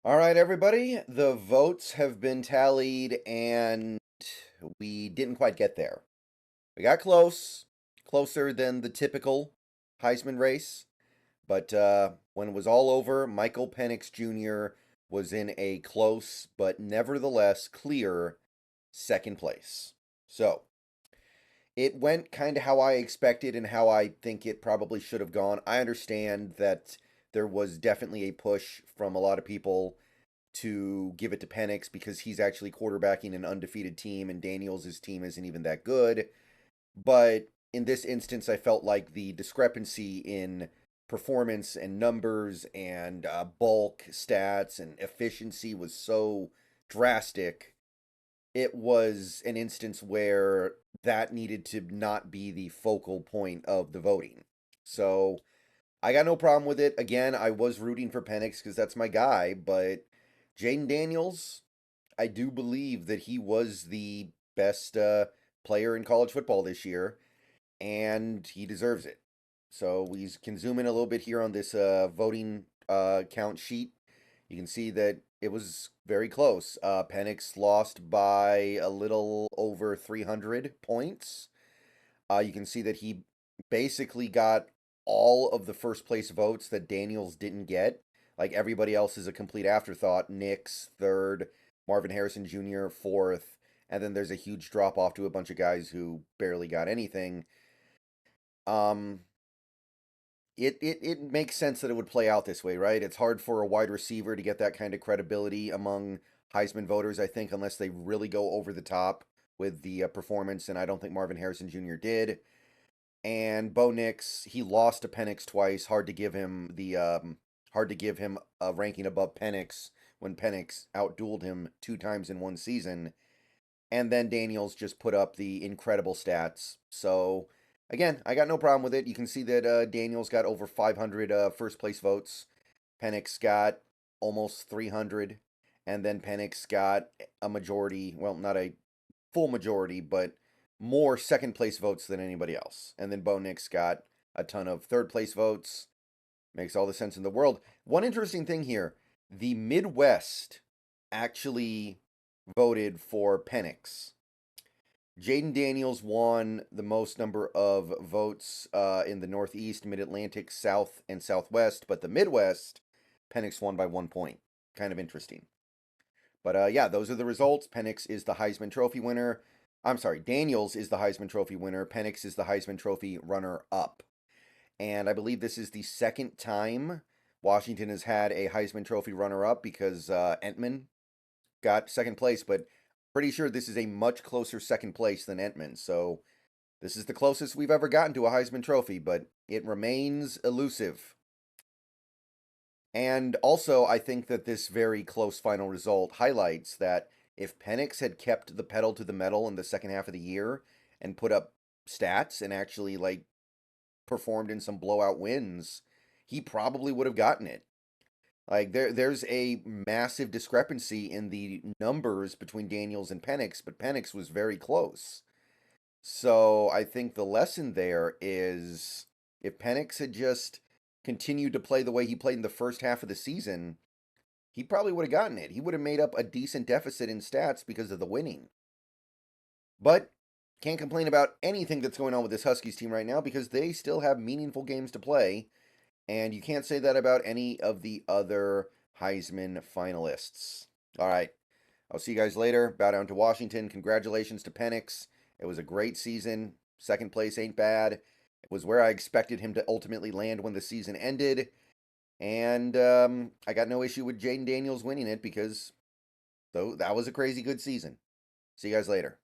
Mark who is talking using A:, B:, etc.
A: All right, everybody. The votes have been tallied, and we didn't quite get there. We got close, closer than the typical Heisman race, but when it was all over, Michael Penix Jr. was in a close but nevertheless clear second place. So it went kind of how I expected and how I think it probably should have gone. I understand that there was definitely a push from a lot of people to give it to Penix because he's actually quarterbacking an undefeated team and Daniels' team isn't even that good. But in this instance, I felt like the discrepancy in performance and numbers and bulk stats and efficiency was so drastic. It was an instance where that needed to not be the focal point of the voting. So I got no problem with it. Again, I was rooting for Penix because that's my guy, but Jayden Daniels, I do believe that he was the best player in college football this year, and he deserves it. So we can zoom in a little bit here on this voting count sheet. You can see that it was very close. Penix lost by a little over 300 points. You can see that he basically got all of the first place votes that Daniels didn't get. Like everybody else is a complete afterthought. Nix third, Marvin Harrison Jr. fourth, and then there's a huge drop off to a bunch of guys who barely got anything. Um, it makes sense that it would play out this way, right? It's hard for a wide receiver to get that kind of credibility among Heisman voters, I think, unless they really go over the top with the performance, and I don't think Marvin Harrison Jr. did. And Bo Nix, he lost to Penix twice. Hard to give him a ranking above Penix when Penix outdueled him two times in one season. And then Daniels just put up the incredible stats. So again, I got no problem with it. You can see that Daniels got over 500 first place votes. Penix got almost 300, and then Penix got a majority. Well, not a full majority, but more second place votes than anybody else. And then Bo Nix got a ton of third place votes. Makes all the sense in the world. One interesting thing here, the Midwest actually voted for Penix. Jayden Daniels won the most number of votes in the Northeast, Mid Atlantic, South, and Southwest, but the Midwest, Penix won by 1 point. Kind of interesting. But yeah, those are the results. Penix is the Heisman Trophy winner. I'm sorry, Daniels is the Heisman Trophy winner. Penix is the Heisman Trophy runner up. And I believe this is the second time Washington has had a Heisman Trophy runner up because Entman got second place, but pretty sure this is a much closer second place than Entman. So this is the closest we've ever gotten to a Heisman Trophy, but it remains elusive. And also, I think that this very close final result highlights that if Penix had kept the pedal to the metal in the second half of the year and put up stats and actually like performed in some blowout wins, he probably would have gotten it. Like there's a massive discrepancy in the numbers between Daniels and Penix, but Penix was very close. So I think the lesson there is if Penix had just continued to play the way he played in the first half of the season, he probably would have gotten it. He would have made up a decent deficit in stats because of the winning. But can't complain about anything that's going on with this Huskies team right now because they still have meaningful games to play. And you can't say that about any of the other Heisman finalists. All right. I'll see you guys later. Bow down to Washington. Congratulations to Penix. It was a great season. Second place ain't bad. It was where I expected him to ultimately land when the season ended. And I got no issue with Jayden Daniels winning it because though that was a crazy good season. See you guys later.